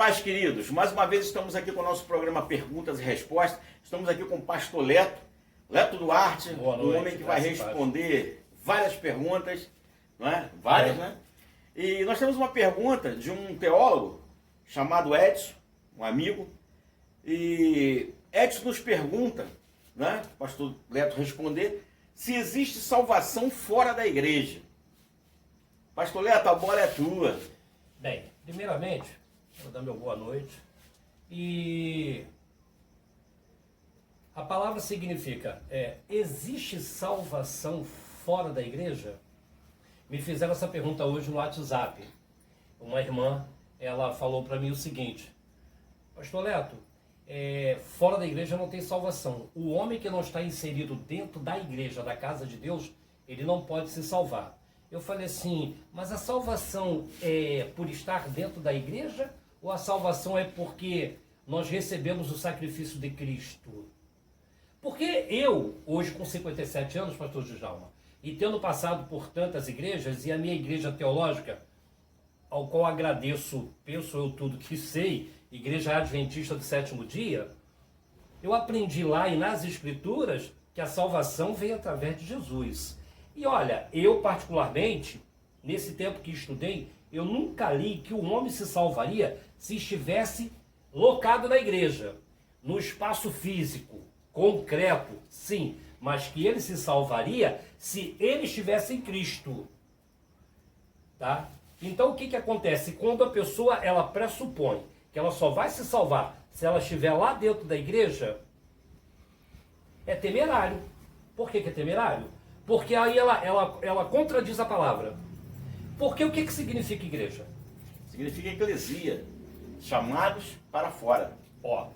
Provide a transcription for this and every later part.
paz, queridos. Mais uma vez estamos aqui com o nosso programa Perguntas e Respostas. Estamos aqui com o pastor Leto Duarte, um homem que vai responder várias perguntas, não é? Várias, né? E nós temos uma pergunta de um teólogo chamado Edson, um amigo. E Edson nos pergunta, né? O pastor Leto responder, se existe salvação fora da igreja. Pastor Leto, a bola é tua. Bem, primeiramente, vou dar meu boa noite. E a palavra significa, existe salvação fora da igreja? Me fizeram essa pergunta hoje no WhatsApp. Uma irmã, ela falou para mim o seguinte, pastor Leto, fora da igreja não tem salvação. O homem que não está inserido dentro da igreja, da casa de Deus, ele não pode se salvar. Eu falei assim, mas a salvação é por estar dentro da igreja ou a salvação é porque nós recebemos o sacrifício de Cristo? Porque eu, hoje com 57 anos, pastor Djalma, e tendo passado por tantas igrejas, e a minha igreja teológica, ao qual agradeço, penso eu tudo que sei, Igreja Adventista do Sétimo Dia, eu aprendi lá e nas Escrituras que a salvação vem através de Jesus. E olha, eu particularmente, nesse tempo que estudei, eu nunca li que o homem se salvaria se estivesse locado na igreja, no espaço físico, concreto, sim, mas que ele se salvaria se ele estivesse em Cristo. Tá? Então o que acontece? Quando a pessoa ela pressupõe que ela só vai se salvar se ela estiver lá dentro da igreja, é temerário. Por que é temerário? Porque aí ela contradiz a palavra. Porque o que significa igreja? Significa eclesia, chamados para fora. Ó,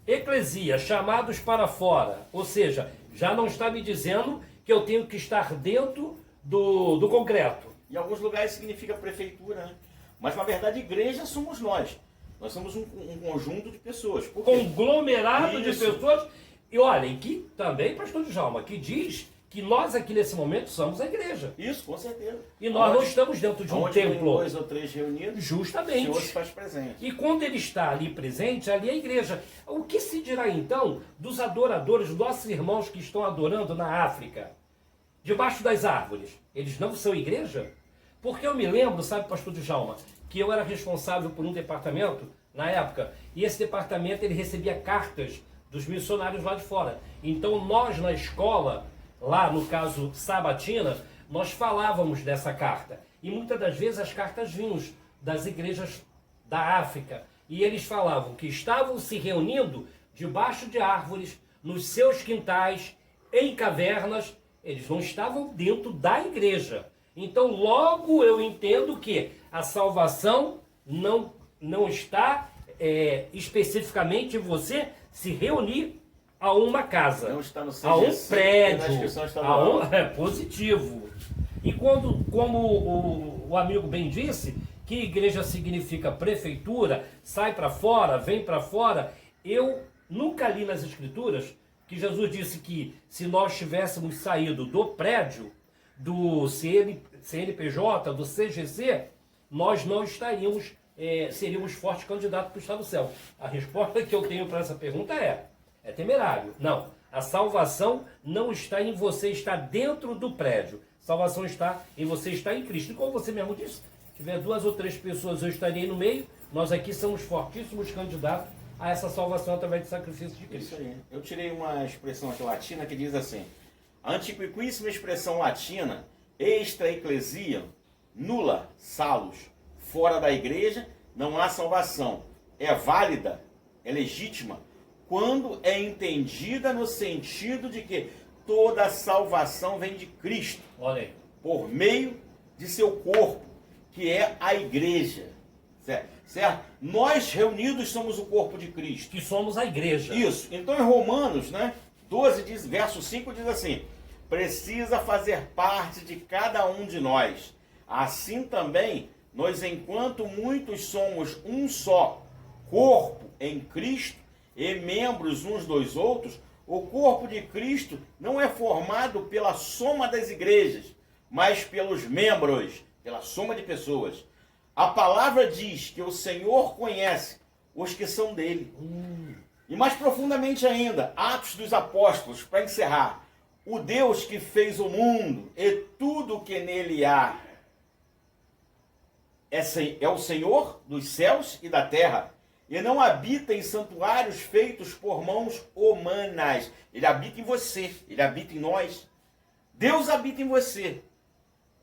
eclesia, chamados para fora. Ou seja, já não está me dizendo que eu tenho que estar dentro do concreto. Em alguns lugares significa prefeitura, né? Mas na verdade igreja somos nós. Nós somos um conjunto de pessoas. Conglomerado de pessoas. E olha, que também, pastor Djalma, que diz que nós aqui nesse momento somos a igreja. Isso, com certeza. E nós não estamos dentro de um templo. 2 ou 3 reunidos, justamente. o Senhor se faz presente. E quando ele está ali presente, ali é a igreja. O que se dirá então dos adoradores, dos nossos irmãos que estão adorando na África, debaixo das árvores? Eles não são igreja? Porque eu me lembro, sabe, pastor Djalma, que eu era responsável por um departamento na época, e esse departamento ele recebia cartas dos missionários lá de fora. Então nós na escola, lá no caso sabatina, nós falávamos dessa carta. E muitas das vezes as cartas vinham das igrejas da África. E eles falavam que estavam se reunindo debaixo de árvores, nos seus quintais, em cavernas. Eles não estavam dentro da igreja. Então logo eu entendo que a salvação não está especificamente em você se reunir a uma casa, não está no a um prédio, positivo. E como o amigo bem disse, que igreja significa prefeitura, sai para fora, vem para fora, eu nunca li nas Escrituras que Jesus disse que se nós tivéssemos saído do prédio, do CNPJ, do CGC, nós não estaríamos, seríamos fortes candidatos para o estado do céu. A resposta que eu tenho para essa pergunta é temerário. Não, a salvação não está em você estar dentro do prédio. A salvação está em você estar em Cristo. E como você mesmo disse, se tiver 2 ou 3 pessoas, eu estarei no meio. Nós aqui somos fortíssimos candidatos a essa salvação através do sacrifício de Cristo. Isso aí. Eu tirei uma expressão aqui latina que diz assim, a antiquíssima expressão latina, extra ecclesia, nulla salus, fora da igreja não há salvação. É válida, é legítima, quando é entendida no sentido de que toda a salvação vem de Cristo. Olha aí. Por meio de seu corpo, que é a igreja. Certo? Nós reunidos somos o corpo de Cristo. Que somos a igreja. Isso. Então em Romanos, 12, verso 5 diz assim, precisa fazer parte de cada um de nós. Assim também, nós enquanto muitos somos um só corpo em Cristo e membros uns dos outros, o corpo de Cristo não é formado pela soma das igrejas, mas pelos membros, pela soma de pessoas. A palavra diz que o Senhor conhece os que são dele. E mais profundamente ainda, Atos dos Apóstolos, para encerrar. O Deus que fez o mundo e tudo o que nele há é o Senhor dos céus e da terra. E não habita em santuários feitos por mãos humanas. Ele habita em você, ele habita em nós. Deus habita em você.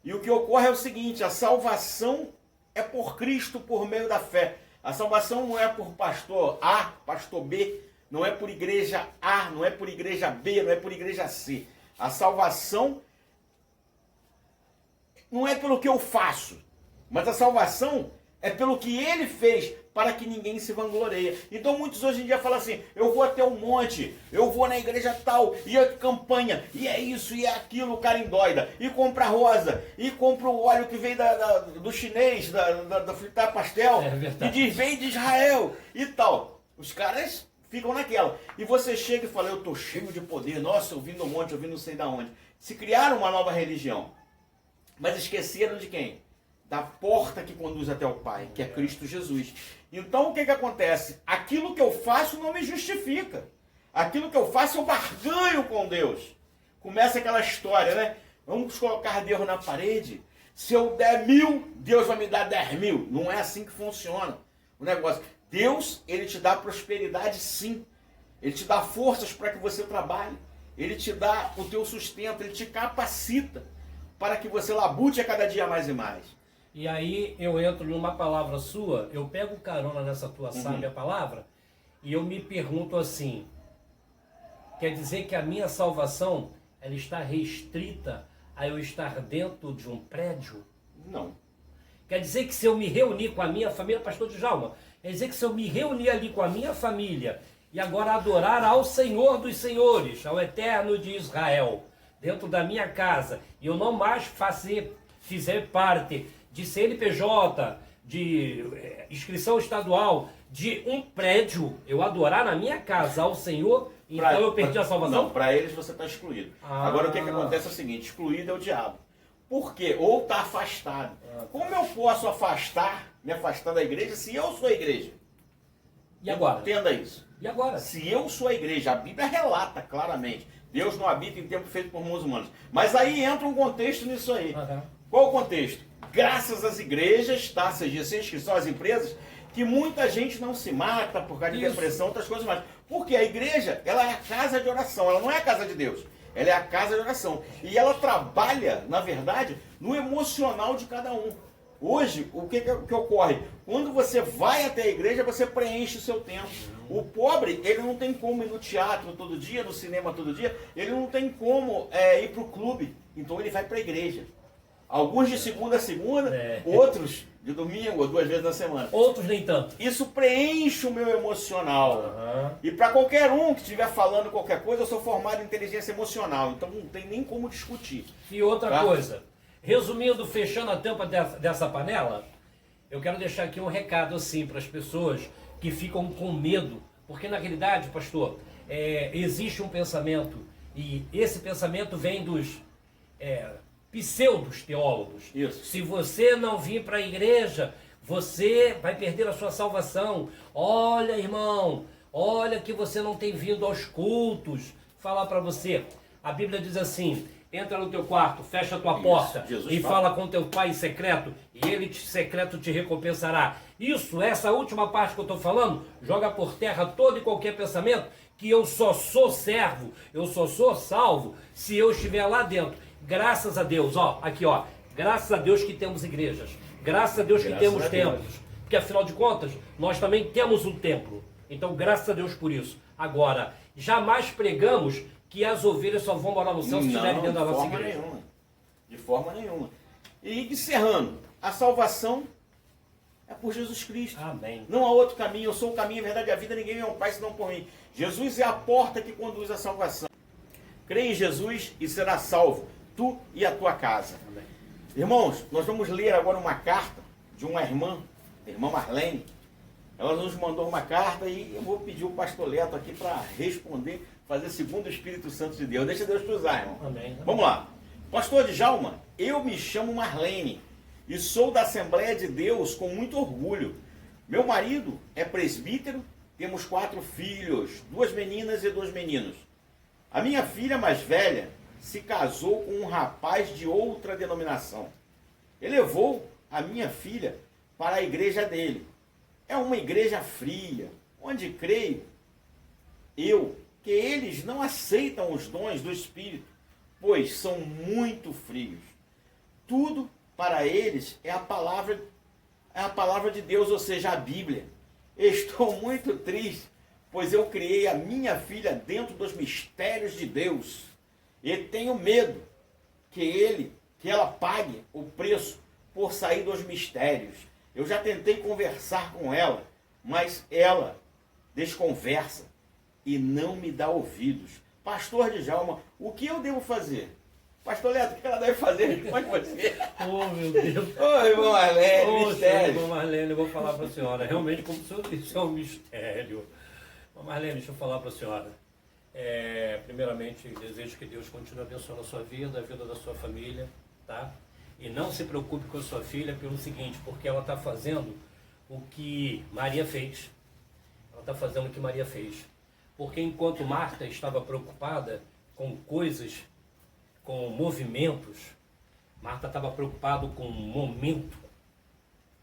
E o que ocorre é o seguinte, a salvação é por Cristo por meio da fé. A salvação não é por pastor A, pastor B, não é por igreja A, não é por igreja B, não é por igreja C. A salvação não é pelo que eu faço, mas a salvação é pelo que ele fez, para que ninguém se vangloreie. Então muitos hoje em dia falam assim, eu vou até um monte, eu vou na igreja tal, e a campanha, e é isso, e é aquilo, o cara endoida, e compra rosa, e compra o óleo que vem do chinês, da fritar pastel, e diz, vem de Israel, e tal. Os caras ficam naquela. E você chega e fala, eu estou cheio de poder, nossa, eu vim do monte, eu vim não sei de onde. Se criaram uma nova religião, mas esqueceram de quem? Da porta que conduz até o Pai, que é Cristo Jesus. Então o que acontece? Aquilo que eu faço não me justifica. Aquilo que eu faço eu barganho com Deus. Começa aquela história, né? Vamos colocar Deus na parede. Se eu der 1000, Deus vai me dar 10.000. Não é assim que funciona o negócio. Deus, ele te dá prosperidade sim. Ele te dá forças para que você trabalhe. Ele te dá o teu sustento, ele te capacita para que você labute a cada dia mais e mais. E aí eu entro numa palavra sua, eu pego carona nessa tua sábia palavra, e eu me pergunto assim, quer dizer que a minha salvação, ela está restrita a eu estar dentro de um prédio? Não. Quer dizer que se eu me reunir com a minha família, pastor Djalma, quer dizer que se eu me reunir ali com a minha família, e agora adorar ao Senhor dos Senhores, ao Eterno de Israel, dentro da minha casa, e eu não mais fizer parte de CNPJ, de inscrição estadual, de um prédio, eu adorar na minha casa ao Senhor, então eu perdi a salvação? Não, para eles você está excluído. Agora o que acontece é o seguinte, excluído é o diabo. Por quê? Ou está afastado. Como eu posso me afastar da igreja se eu sou a igreja? E agora? Entenda isso. E agora? Se eu sou a igreja, a Bíblia relata claramente, Deus não habita em templo feito por mãos humanas. Mas aí entra um contexto nisso aí. Qual o contexto? Graças às igrejas, taxas de inscrição às empresas, que muita gente não se mata por causa de depressão, outras coisas mais. Porque a igreja, ela é a casa de oração, ela não é a casa de Deus. Ela é a casa de oração. E ela trabalha, na verdade, no emocional de cada um. Hoje, o que ocorre? Quando você vai até a igreja, você preenche o seu tempo. O pobre, ele não tem como ir no teatro todo dia, no cinema todo dia, ele não tem como ir para o clube. Então ele vai para a igreja. Alguns de segunda a segunda, outros de domingo ou 2 vezes na semana. Outros nem tanto. Isso preenche o meu emocional. E para qualquer um que estiver falando qualquer coisa, eu sou formado em inteligência emocional. Então não tem nem como discutir. E outra coisa, resumindo, fechando a tampa dessa panela, eu quero deixar aqui um recado assim para as pessoas que ficam com medo. Porque na realidade, pastor, existe um pensamento, e esse pensamento vem dos pseudos teólogos. Isso. Se você não vir para a igreja, você vai perder a sua salvação. Olha, irmão, olha que você não tem vindo aos cultos. Falar para você, a Bíblia diz assim, entra no teu quarto, fecha a tua porta e fala com teu pai em secreto, e ele secreto te recompensará. Isso, essa última parte que eu estou falando, joga por terra todo e qualquer pensamento que eu só sou servo, eu só sou salvo se eu estiver lá dentro. Graças a Deus, graças a Deus que temos igrejas, graças a Deus que temos templos, porque afinal de contas, nós também temos um templo, então graças a Deus por isso. Agora, jamais pregamos que as ovelhas só vão morar no céu se estiverem dentro da nossa igreja. De forma nenhuma. E encerrando, a salvação é por Jesus Cristo. Amém. Não há outro caminho, eu sou o caminho, a verdade e a vida, ninguém é um pai senão por mim. Jesus é a porta que conduz à salvação. Crê em Jesus e será salvo, tu e a tua casa. Amém. Irmãos, nós vamos ler agora uma carta de uma irmã, a irmã Marlene. Ela nos mandou uma carta e eu vou pedir o pastor Leto aqui para responder, fazer segundo o Espírito Santo de Deus. Deixa Deus te usar, irmão. Amém. Vamos lá. Pastor Djalma, eu me chamo Marlene. e sou da Assembleia de Deus com muito orgulho. Meu marido é presbítero, temos 4 filhos, 2 meninas e 2 meninos. A minha filha mais velha se casou com um rapaz de outra denominação. Ele levou a minha filha para a igreja dele. É uma igreja fria, onde creio eu que eles não aceitam os dons do Espírito, pois são muito frios. Tudo para eles é a palavra de Deus, ou seja, a Bíblia. Estou muito triste, pois eu criei a minha filha dentro dos mistérios de Deus e tenho medo que ela pague o preço por sair dos mistérios. Eu já tentei conversar com ela, mas ela desconversa e não me dá ouvidos. Pastor Djalma, o que eu devo fazer? Pastor Leto, o que ela deve fazer? Responde você. Oh, meu Deus. Ô, irmão Marlene, mistério. Irmão Marlene, eu vou falar para a senhora. Realmente, como o senhor disse, é um mistério. Irmão Marlene, deixa eu falar para a senhora. Primeiramente, desejo que Deus continue abençoando a sua vida, a vida da sua família, tá? E não se preocupe com a sua filha pelo seguinte, porque ela está fazendo o que Maria fez. Ela está fazendo o que Maria fez. Porque enquanto Marta estava preocupada com coisas, com movimentos, Marta estava preocupada com o momento,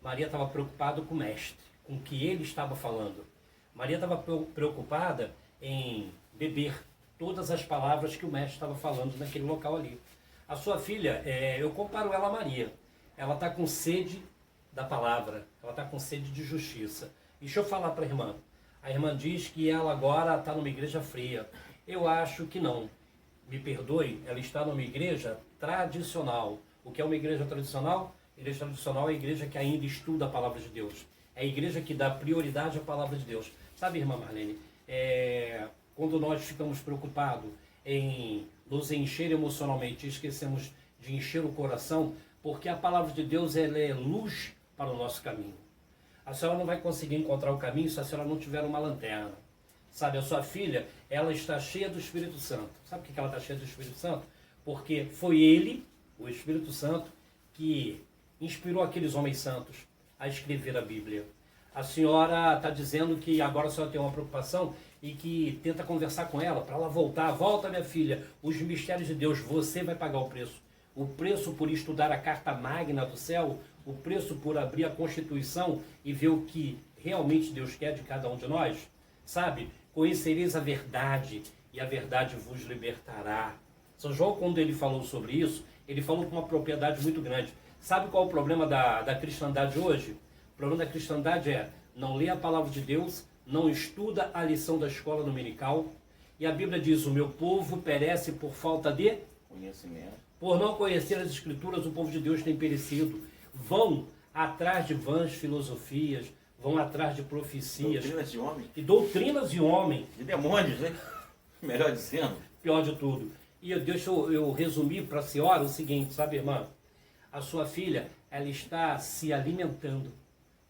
Maria estava preocupada com o mestre, com o que ele estava falando. Maria estava preocupada em beber todas as palavras que o mestre estava falando naquele local ali. A sua filha, eu comparo ela a Maria, ela está com sede da palavra, ela está com sede de justiça. Deixa eu falar para a irmã diz que ela agora está numa igreja fria. Eu acho que não. Me perdoe, ela está numa igreja tradicional. O que é uma igreja tradicional? Igreja tradicional é a igreja que ainda estuda a palavra de Deus. É a igreja que dá prioridade à palavra de Deus. Sabe, irmã Marlene, quando nós ficamos preocupados em nos encher emocionalmente, esquecemos de encher o coração, porque a palavra de Deus ela é luz para o nosso caminho. A senhora não vai conseguir encontrar o caminho se a senhora não tiver uma lanterna. Sabe, a sua filha, ela está cheia do Espírito Santo. Sabe por que ela está cheia do Espírito Santo? Porque foi ele, o Espírito Santo, que inspirou aqueles homens santos a escrever a Bíblia. A senhora está dizendo que agora a senhora tem uma preocupação e que tenta conversar com ela para ela voltar. Volta, minha filha, os mistérios de Deus, você vai pagar o preço. O preço por estudar a carta magna do céu, o preço por abrir a Constituição e ver o que realmente Deus quer de cada um de nós. Sabe, conhecereis a verdade e a verdade vos libertará. São João, quando ele falou sobre isso, ele falou com uma propriedade muito grande. Sabe qual é o problema da cristandade hoje? O problema da cristandade é não ler a palavra de Deus, não estuda a lição da escola dominical. E a Bíblia diz, o meu povo perece por falta de conhecimento. Por não conhecer as Escrituras, o povo de Deus tem perecido. Vão atrás de vãs filosofias, vão atrás de profecias. Doutrinas de homem. E doutrinas de homem. De demônios, né? Melhor dizendo. Pior de tudo. E deixa eu resumir para a senhora o seguinte, sabe, irmã? A sua filha, ela está se alimentando.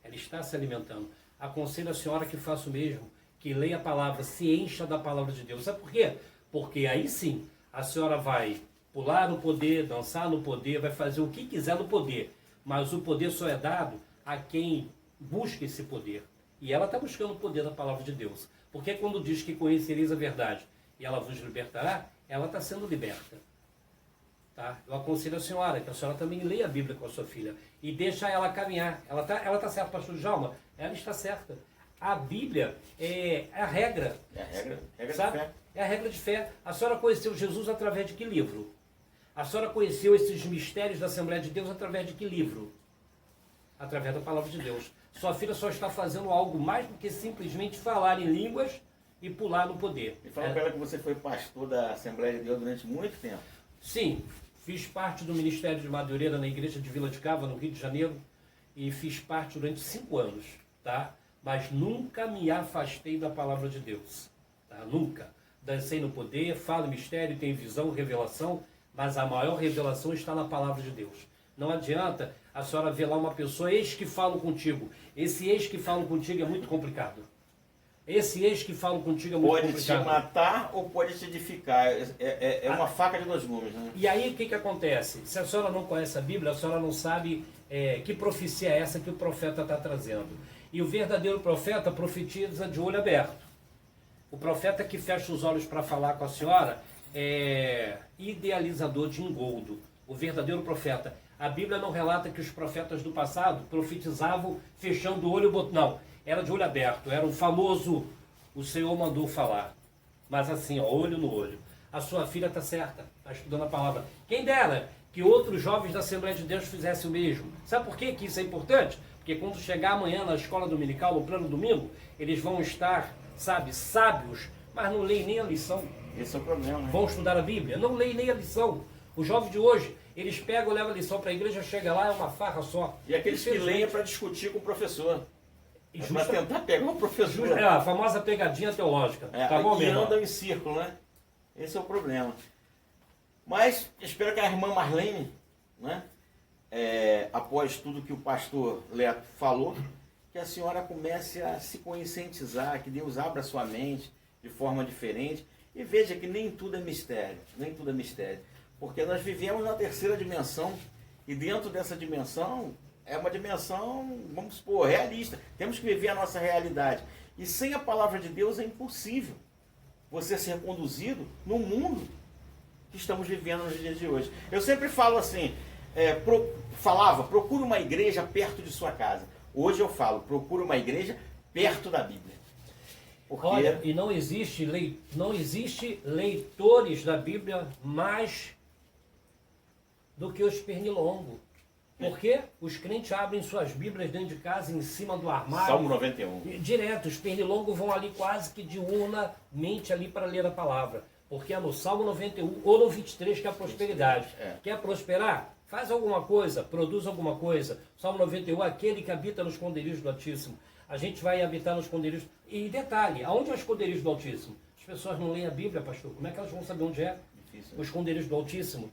Ela está se alimentando. Aconselho a senhora que faça o mesmo, que leia a palavra, se encha da palavra de Deus. Sabe por quê? Porque aí sim, a senhora vai pular no poder, dançar no poder, vai fazer o que quiser no poder. Mas o poder só é dado a quem busca esse poder. E ela está buscando o poder da palavra de Deus. Porque quando diz que conhecereis a verdade e ela vos libertará, ela está sendo liberta. Tá? Eu aconselho a senhora que a senhora também leia a Bíblia com a sua filha e deixa ela caminhar. Ela tá certa, pastor Djalma? Ela está certa. A Bíblia é a regra. É a regra sabe? de fé. É a regra de fé. A senhora conheceu Jesus através de que livro? A senhora conheceu esses mistérios da Assembleia de Deus através de que livro? Através da palavra de Deus. Sua filha só está fazendo algo mais do que simplesmente falar em línguas e pular no poder. E fala para ela que você foi pastor da Assembleia de Deus durante muito tempo. Sim, fiz parte do Ministério de Madureira na igreja de Vila de Cava, no Rio de Janeiro, e fiz parte durante 5 anos, tá? Mas nunca me afastei da palavra de Deus, tá? Nunca. Dancei no poder, falo mistério, tenho visão, revelação, mas a maior revelação está na palavra de Deus. Não adianta a senhora ver lá uma pessoa, eis que falam contigo. Esse eis que falam contigo é muito complicado. Esse ex que fala contigo é muito Pode complicado. te matar ou pode te edificar. É uma faca de dois gumes, né? E aí o que acontece? Se a senhora não conhece a Bíblia, a senhora não sabe que profecia é essa que o profeta está trazendo. E o verdadeiro profeta profetiza de olho aberto. O profeta que fecha os olhos para falar com a senhora é idealizador de engoldo. O verdadeiro profeta. A Bíblia não relata que os profetas do passado profetizavam fechando o olho. Não, era de olho aberto. Era o famoso, o Senhor mandou falar. Mas assim, ó, olho no olho. A sua filha está certa, está estudando a palavra. Quem dera que outros jovens da Assembleia de Deus fizessem o mesmo. Sabe por quê que isso é importante? Porque quando chegar amanhã na escola dominical, no plano domingo, eles vão estar, sabe, sábios, mas não leem nem a lição. Esse é o problema, né? Vão estudar a Bíblia, não leem nem a lição. Os jovens de hoje, eles pegam, levam a lição para a igreja, chega lá, é uma farra só. E aqueles que leem é para discutir com o professor. E É para tentar pegar o professor. É a famosa pegadinha teológica. Tá bom, e mesmo? andam em círculo, né? Esse é o problema. Mas espero que a irmã Marlene, né, após tudo que o pastor Leto falou, que a senhora comece a se conscientizar, que Deus abra a sua mente de forma diferente e veja que nem tudo é mistério, nem tudo é mistério. Porque nós vivemos na terceira dimensão e dentro dessa dimensão é uma dimensão, vamos supor, realista. Temos que viver a nossa realidade. E sem a palavra de Deus é impossível você ser conduzido no mundo que estamos vivendo nos dias de hoje. Eu sempre falo assim, procure uma igreja perto de sua casa. Hoje eu falo, procure uma igreja perto da Bíblia. Porque... Olha, e não existe leitores da Bíblia mais do que os pernilongos. Porque os crentes abrem suas Bíblias dentro de casa, em cima do armário. Salmo 91. Direto, os pernilongos vão ali quase que diurnamente ali para ler a palavra. Porque é no Salmo 91 ou no 23 que é a prosperidade. Quer prosperar? Faz alguma coisa, produz alguma coisa. Salmo 91, aquele que habita nos esconderijos do Altíssimo. A gente vai habitar nos esconderijos. E detalhe, aonde é o esconderijo do Altíssimo? As pessoas não leem a Bíblia, pastor. Como é que elas vão saber onde é? Difícil, né? O esconderijo do Altíssimo?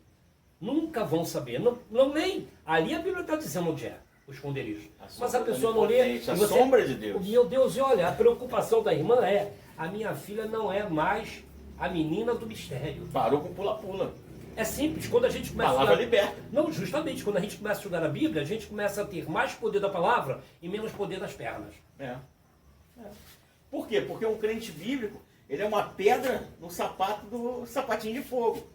Nunca vão saber. Não leem. Ali a Bíblia está dizendo onde é o esconderijo. Mas a pessoa não lê. A sombra de Deus. Meu Deus, e olha, a preocupação da irmã é: a minha filha não é mais a menina do mistério. Parou com pula-pula. É simples, quando a gente começa palavra liberta. Não, justamente, quando a gente começa a estudar a Bíblia, a gente começa a ter mais poder da palavra e menos poder das pernas. Por quê? Porque um crente bíblico, ele é uma pedra no sapato do sapatinho de fogo.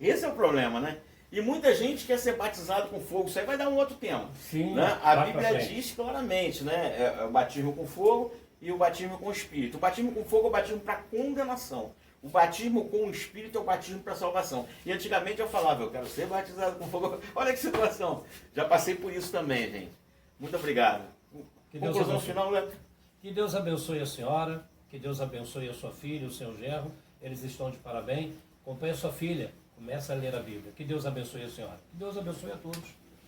Esse é o problema, né? E muita gente quer ser batizado com fogo. Isso aí vai dar um outro tema. Sim, né? A Bíblia diz claramente, né? É o batismo com fogo e o batismo com o Espírito. O batismo com fogo é o batismo para condenação. O batismo com o Espírito é o batismo para salvação. E antigamente eu falava, eu quero ser batizado com fogo. Olha que situação. Já passei por isso também, gente. Muito obrigado. Conclusão final, Leto. Que Deus abençoe a senhora, que Deus abençoe a sua filha, o seu genro. Eles estão de parabéns. Acompanhe a sua filha. Começa a ler a Bíblia. Que Deus abençoe a senhora. Que Deus abençoe a todos.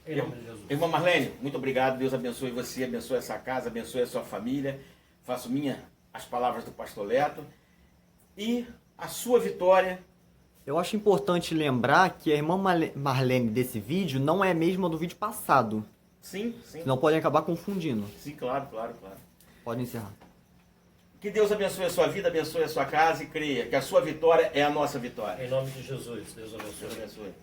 Em nome de Jesus. Irmã Marlene, muito obrigado. Deus abençoe você, abençoe essa casa, abençoe a sua família. Faço minha as palavras do pastor Leto. E a sua vitória. Eu acho importante lembrar que a irmã Marlene desse vídeo não é a mesma do vídeo passado. Sim, sim. Senão podem acabar confundindo. Sim, claro. Pode encerrar. Que Deus abençoe a sua vida, abençoe a sua casa e creia que a sua vitória é a nossa vitória. Em nome de Jesus, Deus abençoe. Deus abençoe.